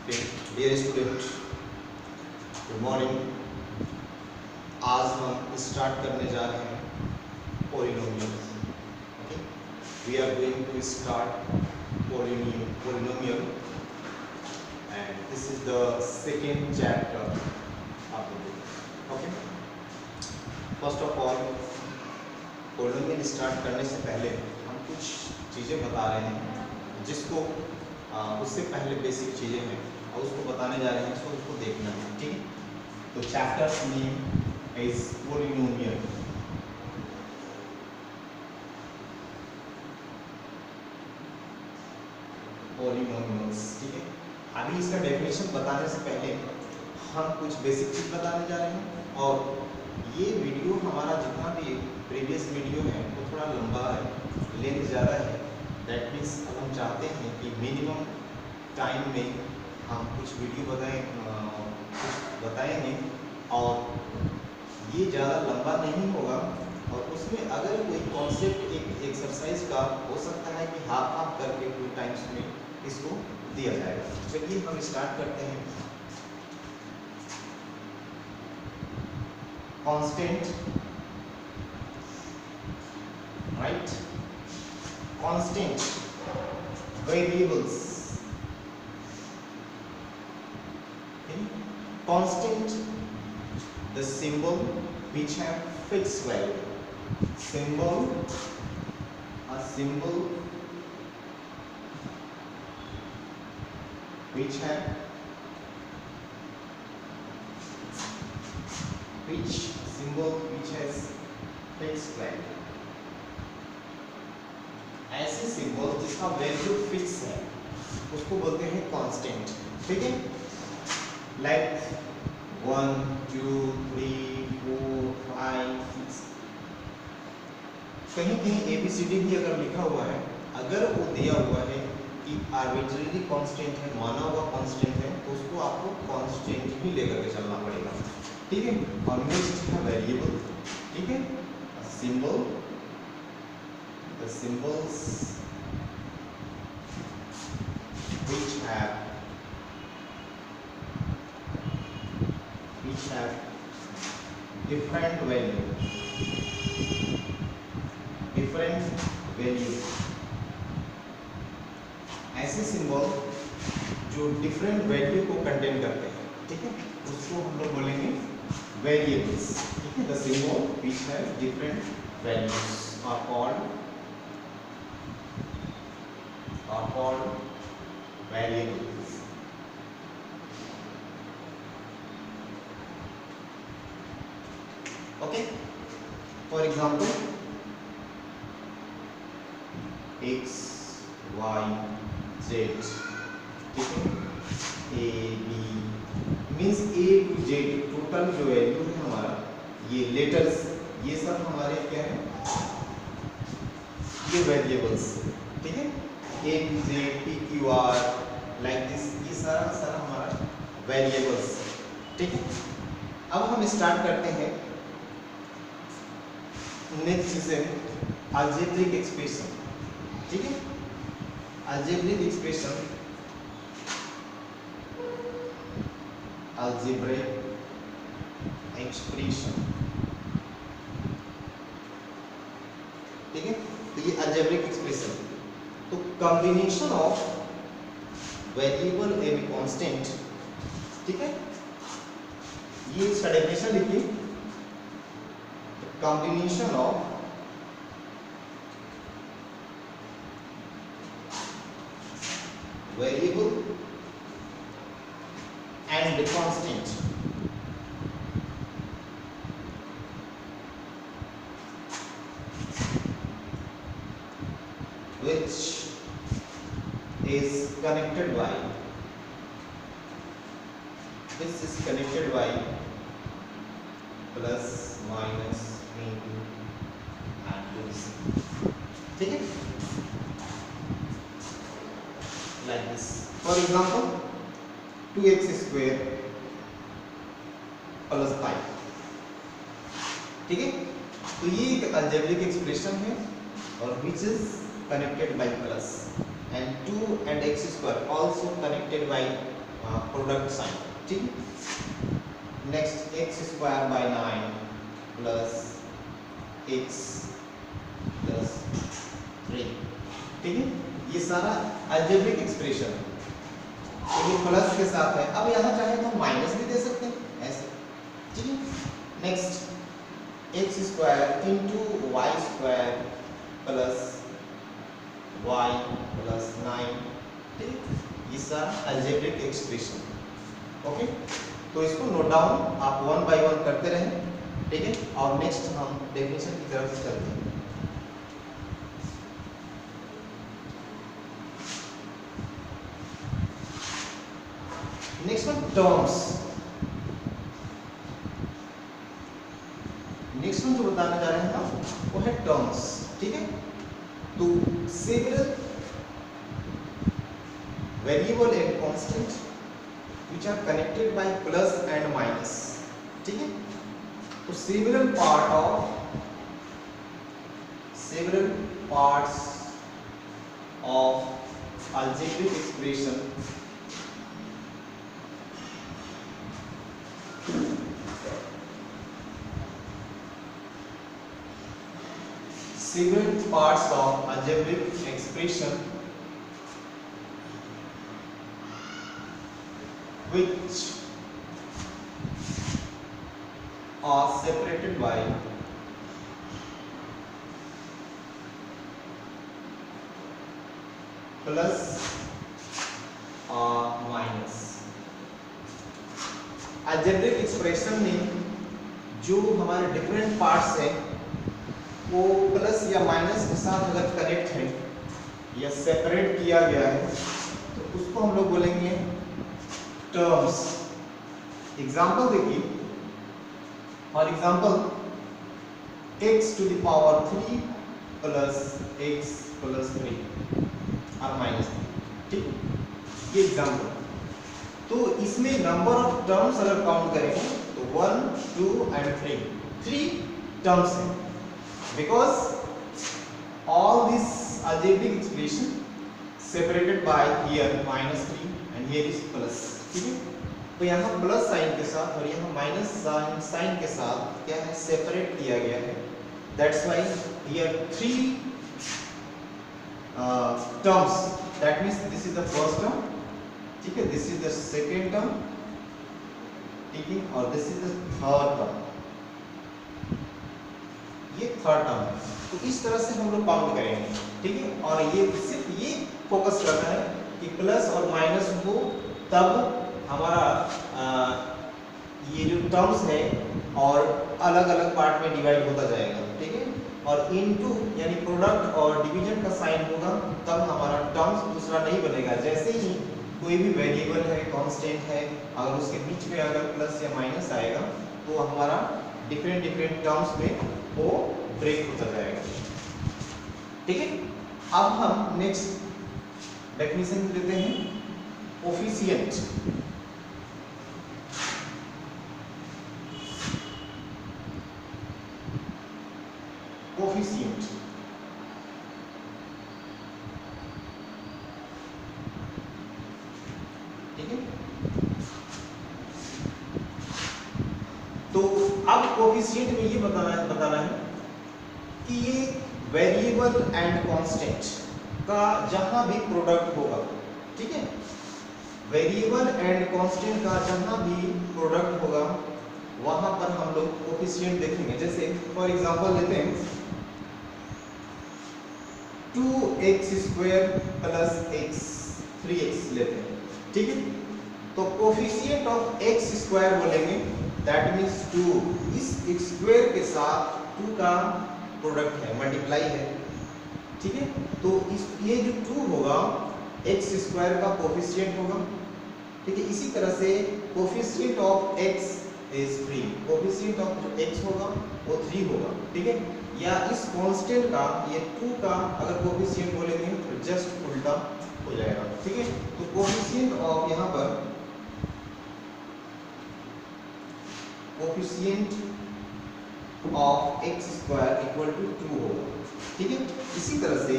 Dear student, good morning. आज हम start करने जा रहे हैं polynomial. Okay, we are going to start polynomial and this is the second chapter of the book. Okay, first of all polynomial start करने से पहले हम कुछ चीज़ें बता रहे हैं जिसको उससे पहले बेसिक चीज़ें हैं और उसको बताने जा रहे हैं, तो उसको देखना है। ठीक है, तो chapter name is polynomial. Polynomials, ठीक है। अभी इसका डेफिनेशन बताने से पहले हम कुछ बेसिक चीज बताने जा रहे हैं। और ये वीडियो हमारा जितना भी प्रीवियस वीडियो है वो थोड़ा लंबा है, लेंथ ज़्यादा है। दैट मीन्स अब हम चाहते हैं कि मिनिमम टाइम में हम कुछ वीडियो कुछ बताएंगे और ये ज़्यादा लंबा नहीं होगा। और उसमें अगर कोई कॉन्सेप्ट एक एक्सरसाइज का हो सकता है कि हाफ हाफ करके 2 टाइम्स में इसको दिया जाएगा। चलिए हम स्टार्ट करते हैं। Constant, right, constant variables, constant the symbol which have fixed value, a symbol which have which has fixed value। ऐसे सिंबल जिसका वैल्यू फिक्स है उसको बोलते हैं कांस्टेंट। ठीक है, लाइक 1 2 3 4 5 6। कहीं कहीं ABCD भी अगर लिखा हुआ है, अगर वो दिया हुआ है कि आर्बिट्रेरी कांस्टेंट है, माना हुआ कांस्टेंट है, तो उसको आपको कांस्टेंट ही लेकर के चलना पड़ेगा। ठीक है, और नेक्स्ट है वेरिएबल। ठीक है, symbol, the symbols which have different value, ऐसे सिंबल जो डिफरेंट वैल्यू को कंटेन करते हैं, ठीक है, उसको हम लोग बोलेंगे वेरिएबल्स। ठीक है, the symbol which have different values are called variables। Okay, for example x y z, ठीक है, a b means a to z total जो वैल्यू है हमारा, ये लेटर्स, ये सब हमारे क्या है, ये वेरिएबल्स। ठीक है, a to z p q r like this, ये सारा हमारा वेरिएबल्स। ठीक है, अब हम स्टार्ट करते हैं नेक्स्ट से अलजेब्रिक एक्सप्रेशन। ठीक है, अलजेब्रिक एक्सप्रेशन, ठीक है, तो ये अलजेब्रिक एक्सप्रेशन, तो combination of variable and constant. ठीक है, ये इसका डेफिनेशन लिखिए, combination of variable and constant which is connected by plus minus into and to c। ठीक है, like this, for example 2x square plus 5। ठीक है, तो ये एक अलजेब्रिक एक्सप्रेशन है और which is connected by plus, and 2 and x square also connected by product sign, ठीक है। Next X square by 9 plus X plus 3, ठीक है। ये सारा अलजेब्रिक एक्सप्रेशन है, तो ये प्लस के साथ है। अब यहाँ चाहे तो माइनस भी दे सकते हैं ऐसे, ठीक है। Next X square into Y square plus Y plus 9, ठीक है। ये सारा अलजेब्रिक एक्सप्रेशन, ओके। तो इसको नोट डाउन आप 1 बाय 1 करते रहें, ठीक है। और नेक्स्ट हम डेफिनेशन की तरफ से चलते हैं। Next one terms. Next one जो बताने जा रहे हैं हम वो है टर्म्स, ठीक है। तो several variable and constant which are connected by plus and minus, ठीक है। तो several parts of algebraic expression which are separated by plus or minus। Algebraic expression में जो हमारे डिफरेंट पार्ट्स हैं वो प्लस या माइनस के साथ अगर कनेक्ट है या सेपरेट किया गया है तो उसको हम लोग बोलेंगे टर्म्स। एग्जाम्पल देखिए, for example x to the power 3 plus x plus 3 और माइनस 3, ठीक, ये एग्जाम्पल। तो इसमें नंबर ऑफ टर्म्स अगर काउंट करें तो 1 2 एंड 3 टर्म्स हैं, because all this algebraic expression separated by here -3 and here is plus, ठीक है। तो यहाँ प्लस साइन के साथ और यहाँ माइनस साइन के साथ क्या है, सेपरेट किया गया है। That's why here 3 terms, that means this is the first term, ठीक है, this is the second term, ठीक है, और this is the third term, ये थर्ड टर्म है। तो इस तरह से हम लोग काउंट करेंगे, ठीक है। और ये सिर्फ ये फोकस करना है कि प्लस और माइनस हो तब हमारा ये जो टर्म्स है और अलग अलग पार्ट में डिवाइड होता जाएगा, ठीक है। और इनटू यानी प्रोडक्ट और डिवीजन का साइन होगा तब हमारा टर्म्स दूसरा नहीं बनेगा। जैसे ही कोई भी वेरिएबल है, कांस्टेंट है, अगर उसके बीच में अगर प्लस या माइनस आएगा तो हमारा डिफरेंट टर्म्स में वो ब्रेक होता जाएगा, ठीक है। अब हम नेक्स्ट डेफिनेशन लेते हैं, कोफिशिएंट। कोफिशिएंट ठीक है। तो अब कोफिशिएंट में ये बताना है कि ये वेरिएबल एंड कांस्टेंट का जहां भी प्रोडक्ट होगा, ठीक है, वेरिएबल एंड कांस्टेंट का जहां भी प्रोडक्ट होगा वहां पर हम लोग कोफिशिएंट देखेंगे। जैसे फॉर एग्जांपल लेते हैं 2x² प्लस x 3x लेते हैं, ठीक है। तो कोफिशिएंट ऑफ x² बोलेंगे, दैट मींस 2, इस x² के साथ 2 का प्रोडक्ट है, मल्टीप्लाई है, ठीक है। तो इस ये जो 2 होगा x² का कोफिशिएंट होगा, ठीक है। इसी तरह से coefficient of x is 3, coefficient of जो x होगा वो 3 होगा, ठीक है। या इस कांस्टेंट का ये 2 का अगर कोफिशिएंट बोलेंगे तो जस्ट उल्टा हो जाएगा, ठीक है। तो कोफिशिएंट ऑफ यहाँ पर coefficient of x² equal to 2 होगा, ठीक है। इसी तरह से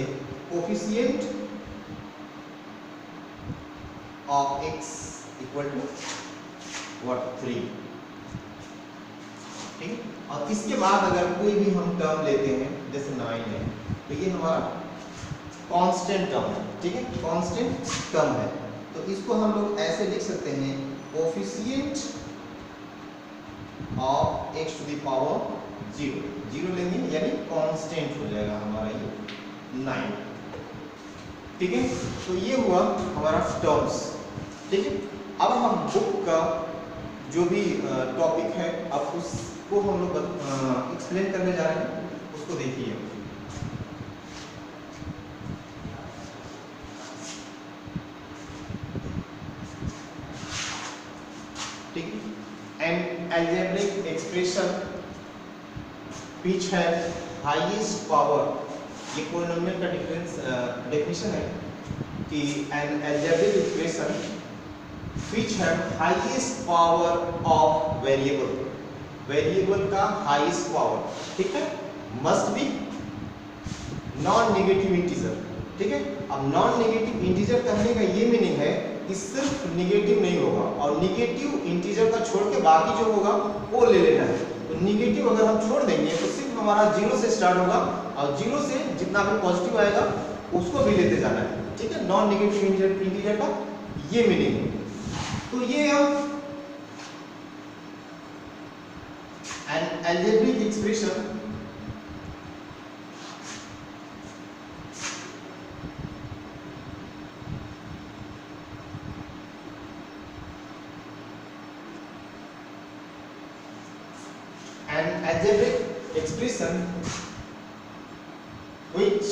coefficient of x equal to what 3, ठीक है। और इसके बाद अगर कोई भी हम टर्म लेते हैं जैसे 9 है तो ये हमारा कांस्टेंट टर्म है, ठीक है, कांस्टेंट टर्म है। तो इसको हम लोग ऐसे लिख सकते हैं coefficient of x to the power 0 लेंगे यानी कांस्टेंट हो जाएगा हमारा ये 9, ठीक है। तो ये हुआ हमारा टर्म्स, ठीक है। अब हम बुक का जो भी टॉपिक है अब उसको हम लोग एक्सप्लेन करने जा रहे हैं, उसको देखिए। ठीक है, N algebraic expression which has highest power, ये पॉलिनोमियल का डेफिनेशन है कि an algebraic expression which have highest power of variable का हाईएस्ट पावर, ठीक है, must be non negative integer, ठीक है। अब नॉन नेगेटिव इंटीजर कहने का ये मीनिंग है कि सिर्फ नेगेटिव नहीं होगा और नेगेटिव इंटीजर का छोड़ के बाकी जो होगा वो ले लेना है। तो नेगेटिव अगर हम छोड़ देंगे तो सिर्फ हमारा 0 से स्टार्ट होगा और 0 से जितना भी पॉजिटिव आएगा उसको भी लेते जाना है, ठीक है। नॉन नेगेटिव इंटीजर का ये मीनिंग है। तो ये हम N algebraic expression which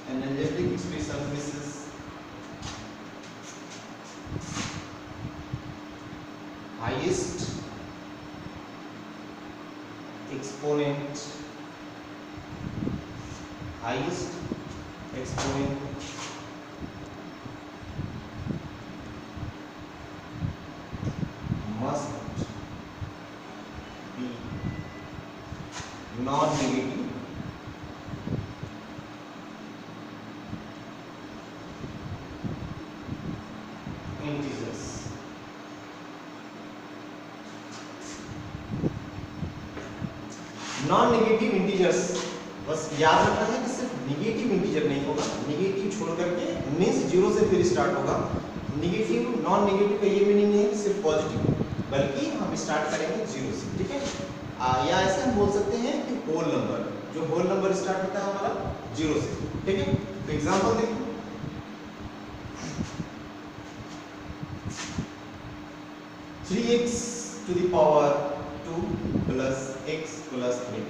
an algebraic expression which is highest exponent must be non-negative integers। Non negative integers बस याद रखना है कि सिर्फ नेगेटिव इंटीजर नहीं होगा, नेगेटिव छोड़ करके मींस 0 से फिर स्टार्ट होगा। नेगेटिव नॉन नेगेटिव का ये मीनिंग नहीं है सिर्फ पॉजिटिव, बल्कि हम स्टार्ट करेंगे 0 से, ठीक है। या ऐसे हम बोल सकते हैं कि होल नंबर, जो होल नंबर स्टार्ट होता है हमारा 0 से, ठीक है। तो एग्जांपल देखिए, 3x to the power 2 plus x plus 3,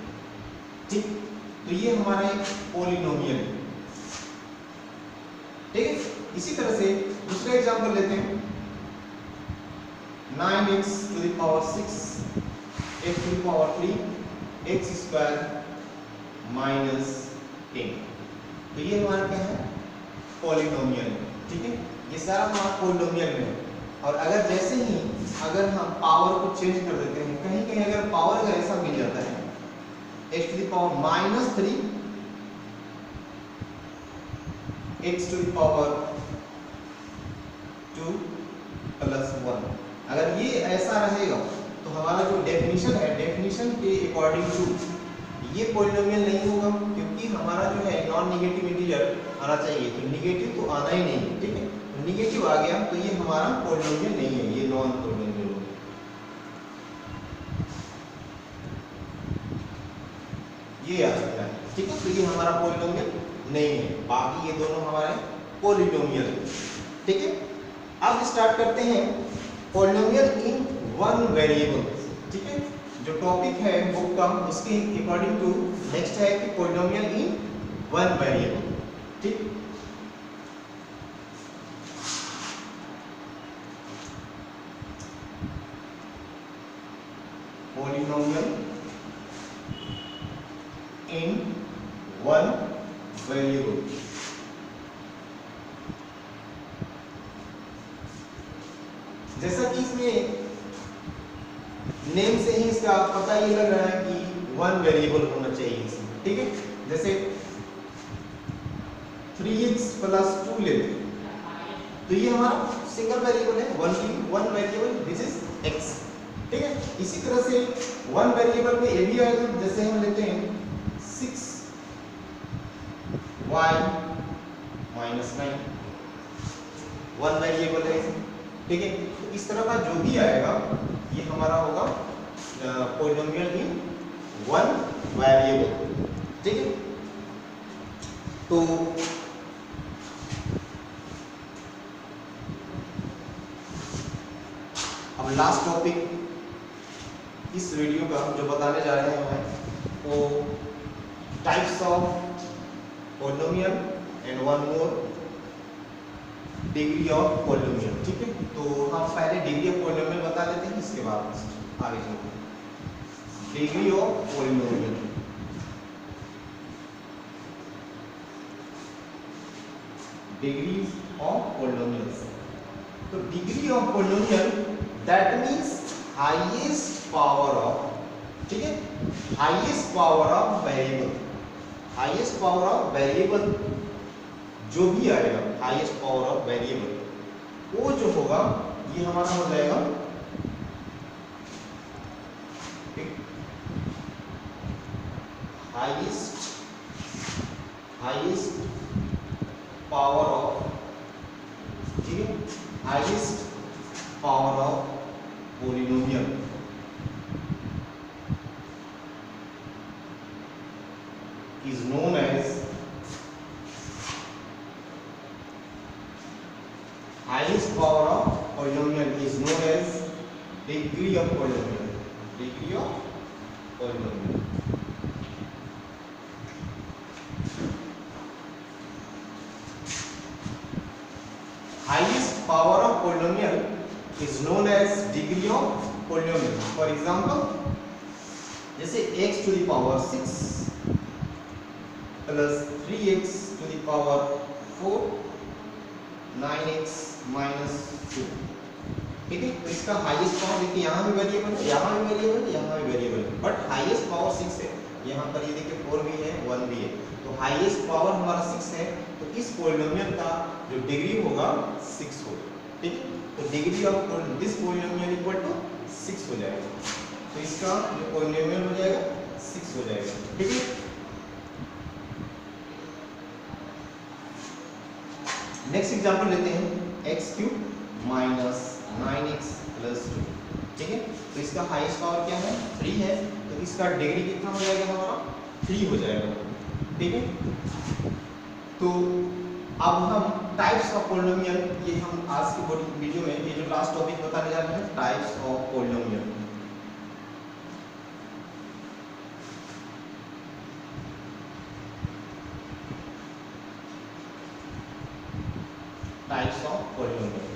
ठीक। तो ये हमारा एक पॉलिनोमियल है, ठीक है। इसी तरह से दूसरा एग्जांपल लेते हैं, 9x to the power 6 x to the power 3 x square minus 10। तो ये हमारा क्या है, पॉलिनोमियल, ठीक है। ये सारा हमारा पॉलिनोमियल में है। और अगर जैसे ही अगर हम पावर को चेंज कर देते हैं, कहीं कहीं अगर पावर अगर ऐसा मिल जाता है x to the power minus 3 x to the power 2 plus 1, अगर ये ऐसा रहेगा तो हमारा जो डेफिनेशन है, डेफिनेशन के अकॉर्डिंग टू ये पॉलिनोमियल नहीं होगा, क्योंकि हमारा जो है नॉन नेगेटिव इंटीजर आना चाहिए। तो नेगेटिव तो आना ही नहीं है, ठीक है। तो नेगेटिव आ गया तो ये हमारा पॉलिनोमियल नहीं है, ये नॉन पॉलिनोमियल हो गया, ये आ सकता है, ठीक है। तो ये हमारा पॉलिनोमियल नहीं है, बाकी ये दोनों हमारे पॉलिनोमियल, ठीक है। अब स्टार्ट करते हैं पॉलिनोमियल इन वन वेरिएबल, ठीक है। जो टॉपिक है बुक का उसके अकॉर्डिंग टू नेक्स्ट है कि पॉलिनोमियल इन वन वेरिएबल, ठीक। पॉलिनोमियल इन वन वेरिएबल, जैसा कि इसमें नेम से ही इसका पता ये लग रहा है कि वन वेरिएबल होना चाहिए इसमें, ठीक है। जैसे 3x प्लस 2 लेते हैं तो ये हमारा सिंगल वेरिएबल है, one variable which is x, ठीक है। इसी तरह से वन वेरिएबल में ये भी आएगा, जैसे हम लेते हैं 6y माइनस 9, वन वेरिएबल है, ठीक है। तो इस तरह का जो भी आएगा ये हमारा होगा पॉलिनोमियल इन वन वेरिएबल, ठीक है। तो अब लास्ट टॉपिक इस वीडियो का जो बताने जा रहे हैं वो types of polynomial and one more degree of polynomial, ठीक है। तो हम पहले डिग्री ऑफ पॉलिनोमियल बता लेते हैं, इसके बाद आगे चलते हैं। Degree of polynomial, degree of polynomials. तो degree of polynomial that means highest power of, ठीक है, highest power of variable, highest power of variable जो भी आएगा, हाईएस्ट पावर ऑफ वेरिएबल वो जो होगा ये हमारा हो जाएगा, ठीक, हाईएस्ट पावर ऑफ, ठीक है, highest power of polynomial is known as highest power of polynomial is known as degree of polynomial, degree of polynomial। Highest power of polynomial is known as degree of polynomial। For example, जैसे x to the power 6 plus 3x to the power 4 9x minus 2, ठीक है। तो इसका highest power देखिए यहाँ भी variable है, यहाँ भी वेरिएबल है, यहाँ भी वेरिएबल है, बट हाईएस्ट पावर 6 है। यहाँ पर ये देखिए 4 भी है 1 भी है, तो हाईएस्ट पावर हमारा 6 है। तो इस पॉलिनोमियल का जो डिग्री होगा 6 होगा, ठीक है। तो degree of this polynomial equal to 6 हो जाएगा। तो इसका जो पॉलिनोमियल हो जाएगा 6 हो जाएगा, ठीक है। नेक्स्ट एग्जांपल लेते हैं x cube minus 9x plus 2, ठीक है। तो इसका हाईएस्ट पावर क्या है 3 है, तो इसका डिग्री कितना हो जाएगा हमारा 3 हो जाएगा, ठीक है। तो अब हम टाइप्स ऑफ पॉलिनोमियल, ये हम आज की वीडियो में ये जो लास्ट टॉपिक बताने जा रहे हैं types of polynomial. Types of polynomial,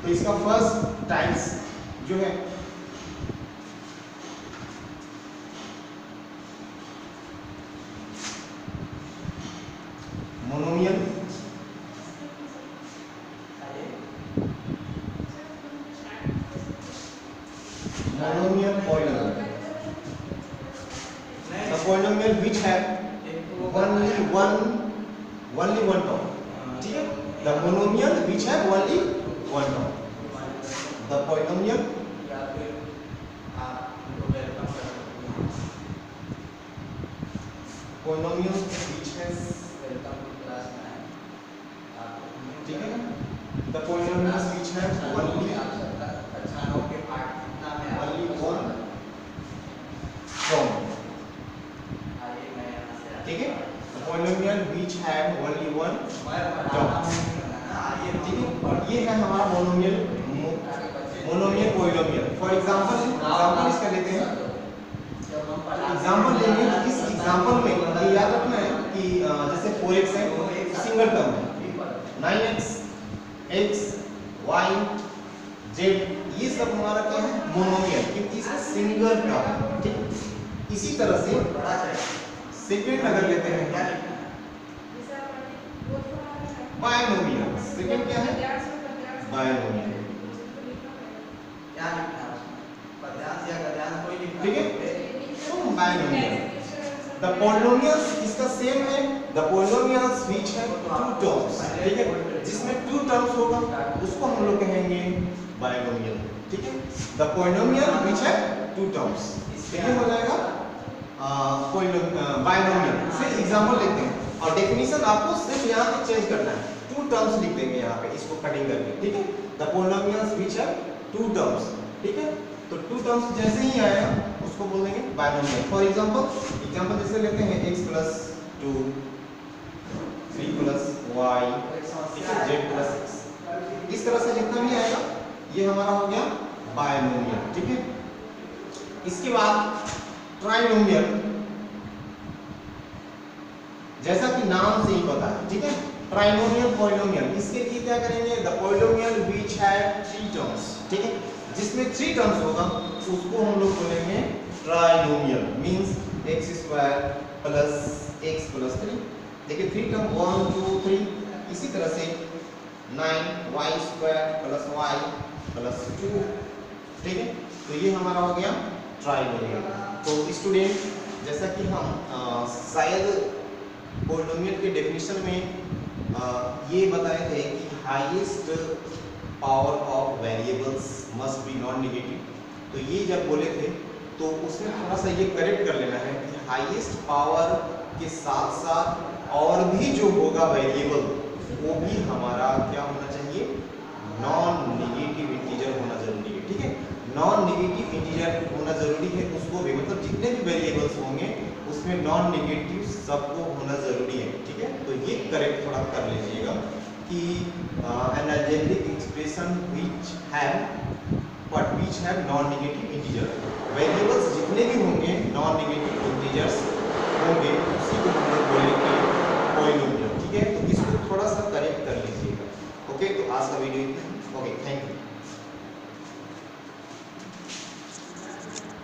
तो इसका फर्स्ट टाइप्स जो है monomial, monomial polynomial, the polynomial which have only one term, ठीक है। the monomial which have only one term, the polynomial which has, ठीक है, the polynomials which have only one term, ठीक है। Polynomial which have only one term, ठीक है। ये है हमारा मोनोमियल पॉलिनोमियल। फॉर एग्जांपल इसका लेते हैं, एग्जांपल लेंगे। इस एग्जांपल में ये याद रखना है कि जैसे 4x है सिंगल टर्म है, 9x x y z ये सब हमारा क्या है मोनोमियल, क्योंकि इसका सिंगल टर्म है, ठीक। इसी तरह से सेकंड अगर लेते हैं क्या बायनोमियल, सेकंड क्या है बायनोमियल, बायनोमियल। द पॉलिनोमियल्स इसका सेम है, द पॉलिनोमियल्स व्हिच है टू टर्म्स, ठीक है, जिसमें टू टर्म्स होगा उसको हम लोग कहेंगे बायनोमियल, ठीक है। द पॉलिनोमियल व्हिच है टू टर्म्स, ये हो जाएगा बायनोमियल। फिर एग्जांपल लेते हैं और डेफिनेशन आपको सिर्फ यहाँ पे चेंज करना है, टू टर्म्स लिख देंगे यहाँ पे इसको कटिंग करके, ठीक है। द पॉलिनोमियल्स व्हिच है टू टर्म्स, ठीक है। तो टू टर्म्स जैसे ही आएगा उसको बोल देंगे बायनोमियल। फॉर एग्जांपल जैसे लेते हैं x प्लस 2 3 प्लस y, ठीक है, z प्लस x, इस तरह से जितना भी आएगा ये हमारा हो गया बायनोमियल, ठीक है। इसके बाद ट्राइनोमियल, जैसा कि नाम से ही पता है, ठीक है, ट्राइनोमियल पॉलिनोमियल, इसके लिए क्या करेंगे, the polynomial which have three terms, ठीक है, जिसमें थ्री टर्म्स होगा उसको हम लोग बोलेंगे trinomial, means x square plus x plus 3, देखिए थ्री टर्म 1 2 3, इसी तरह से 9y square plus y plus 2, ठीक है। तो ये हमारा हो गया ट्राइनोमियल। तो स्टूडेंट, जैसा कि हम शायद पॉलिनोमियल के डेफिनेशन में ये बताए थे कि highest power of variables must be non negative, तो ये जब बोले थे तो उसमें थोड़ा सा ये करेक्ट कर लेना है कि हाईएस्ट पावर के साथ साथ और भी जो होगा वेरिएबल वो भी हमारा क्या होना चाहिए, नॉन नेगेटिव इंटीजर होना जरूरी है, ठीक है। नॉन नेगेटिव इंटीजर होना जरूरी है, उसको भी मतलब जितने भी वेरिएबल्स होंगे उसमें नॉन नेगेटिव सबको होना जरूरी है, ठीक है। तो ये करेक्ट थोड़ा कर लीजिएगा कि an algebraic expression which have non negative integer, variables जितने भी होंगे नॉन नेगेटिव इंटीजर्स होंगे उसी को हम लोग बोलेंगे पॉलिनोमियल, ठीक है। तो इसको थोड़ा सा करेक्ट कर लीजिएगा, ओके। तो आज का वीडियो इतना, ओके, थैंक यू।